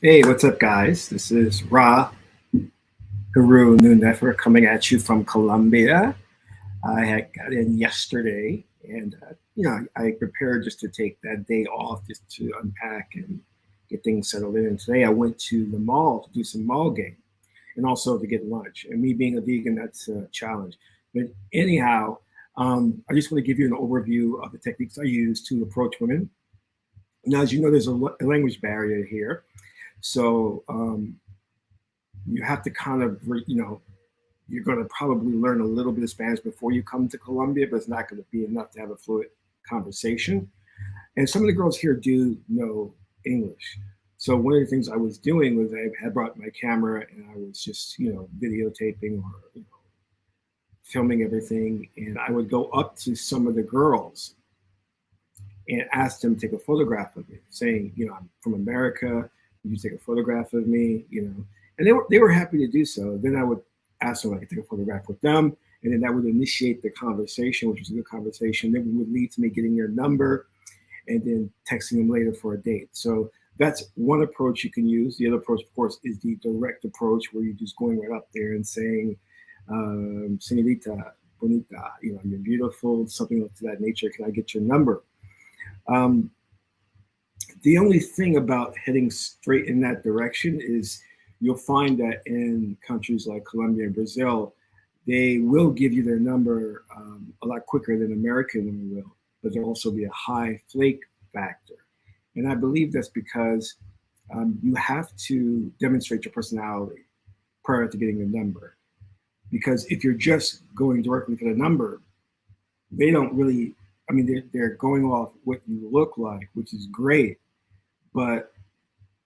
Hey, what's up, guys? This is Ra Guru Nunefer coming at you from Colombia. I had got in yesterday, and I prepared just to take that day off just to unpack and get things settled in. And today I went to the mall to do some mall game and also to get lunch. And me being a vegan, that's a challenge. But anyhow, I just want to give you an overview of the techniques I use to approach women. Now, as you know, there's a language barrier here. So you have to kind of, you're going to probably learn a little bit of Spanish before you come to Colombia, but it's not going to be enough to have a fluent conversation. And some of the girls here do know English. So one of the things I was doing was I had brought my camera and I was just, videotaping or, filming everything. And I would go up to some of the girls and ask them to take a photograph of me, saying, I'm from America. Would you take a photograph of me? And they were happy to do so. Then I would ask them if I could take a photograph with them, and then that would initiate the conversation, which was a good conversation. Then it would lead to me getting their number, and then texting them later for a date. So that's one approach you can use. The other approach, of course, is the direct approach, where you're just going right up there and saying, "Señorita, bonita, you're beautiful," something to that nature. Can I get your number? Um, the only thing about heading straight in that direction is you'll find that in countries like Colombia and Brazil, they will give you their number a lot quicker than American women will, but there'll also be a high flake factor. And I believe that's because you have to demonstrate your personality prior to getting the number. Because if you're just going directly for the number, they don't really, I mean, they're going off what you look like, which is great, but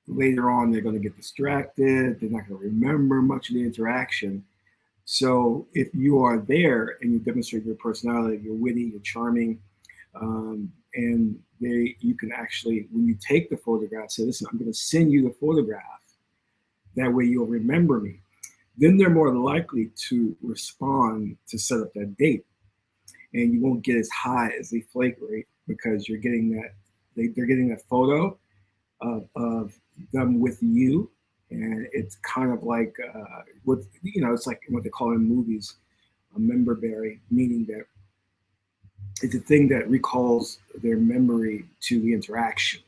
later on they're going to get distracted. They're not going to remember much of the interaction. So if you are there and you demonstrate your personality, you're witty, you're charming, and you can actually, when you take the photograph, say, listen, I'm going to send you the photograph. That way you'll remember me. Then they're more likely to respond to set up that date. And you won't get as high as the flake rate because you're getting that, they're getting that photo of them with you, and it's kind of like it's like what they call in movies a member berry, meaning that it's a thing that recalls their memory to the interaction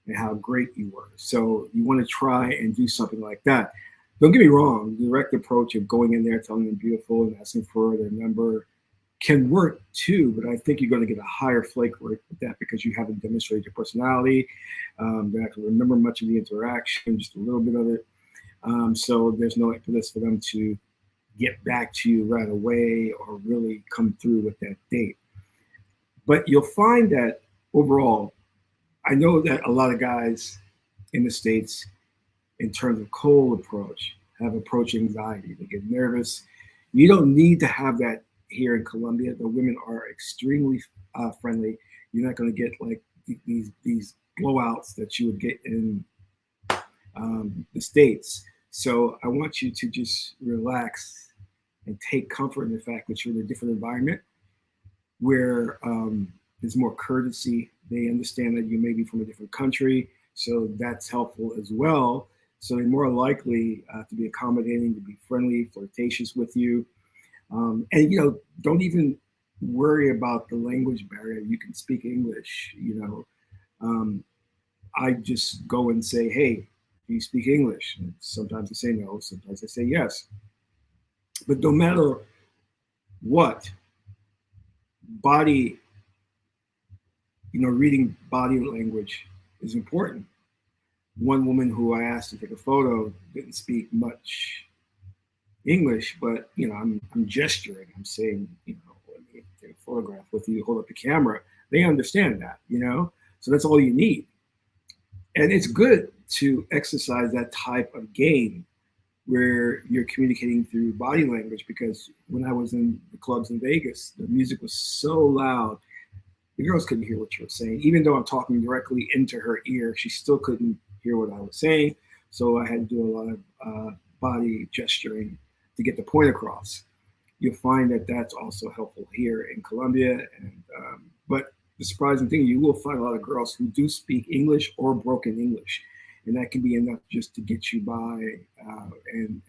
and how great you were. So you want to try and do something like that. Don't get me wrong, the direct approach of going in there, telling them beautiful and asking for their number can work too, but I think you're going to get a higher flake rate with that because you haven't demonstrated your personality. They're not going to remember much of the interaction, just a little bit of it. So there's no impetus for them to get back to you right away or really come through with that date. But you'll find that overall, I know that a lot of guys in the States, in terms of cold approach, have approach anxiety. They get nervous. You don't need to have that here in Colombia. The women are extremely friendly. You're not going to get like these blowouts that you would get in the States. So I want you to just relax and take comfort in the fact that you're in a different environment where there's more courtesy. They understand that you may be from a different country, so that's helpful as well. So they're more likely to be accommodating, to be friendly, flirtatious with you. And don't even worry about the language barrier. You can speak English. Um, I just go and say, "Hey, do you speak English?" And sometimes they say no. Sometimes they say yes. But no matter what, body, reading body language is important. One woman who I asked to take a photo didn't speak much English, but I'm gesturing. I'm saying, let me take a photograph with you. Hold up the camera. They understand that. So that's all you need. And it's good to exercise that type of game where you're communicating through body language because when I was in the clubs in Vegas, the music was so loud, the girls couldn't hear what you were saying. Even though I'm talking directly into her ear, she still couldn't hear what I was saying. So I had to do a lot of body gesturing to get the point across. You'll find that that's also helpful here in Colombia. But the surprising thing, you will find a lot of girls who do speak English or broken English. and that can be enough just to get you by, and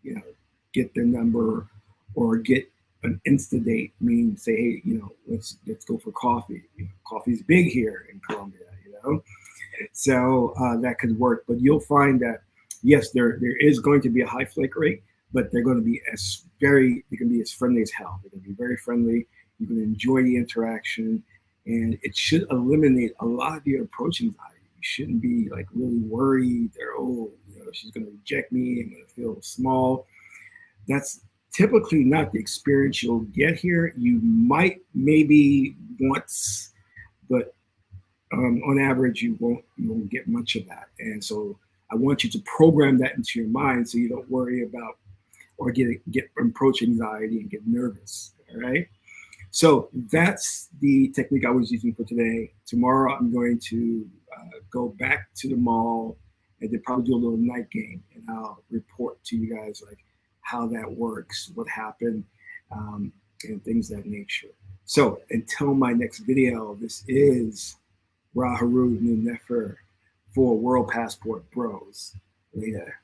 you know, get their number or get an insta date. I mean, say, hey, let's go for coffee. Coffee's big here in Colombia, so that could work. But you'll find that yes, there is going to be a high flake rate, but they're going to be they can be as friendly as hell. They're going to be very friendly. You can enjoy the interaction, and it should eliminate a lot of your approach anxiety. You shouldn't be like really worried that, she's going to reject me. I'm going to feel small. That's typically not the experience you'll get here. You might maybe once, but on average, you won't get much of that. And so I want you to program that into your mind so you don't worry about or get approach anxiety and get nervous. All right. So that's the technique I was using for today. Tomorrow I'm going to go back to the mall and then probably do a little night game, and I'll report to you guys like how that works, what happened, and things of that nature. So until my next video, this is Raharu Nunefer for World Passport Bros. Later.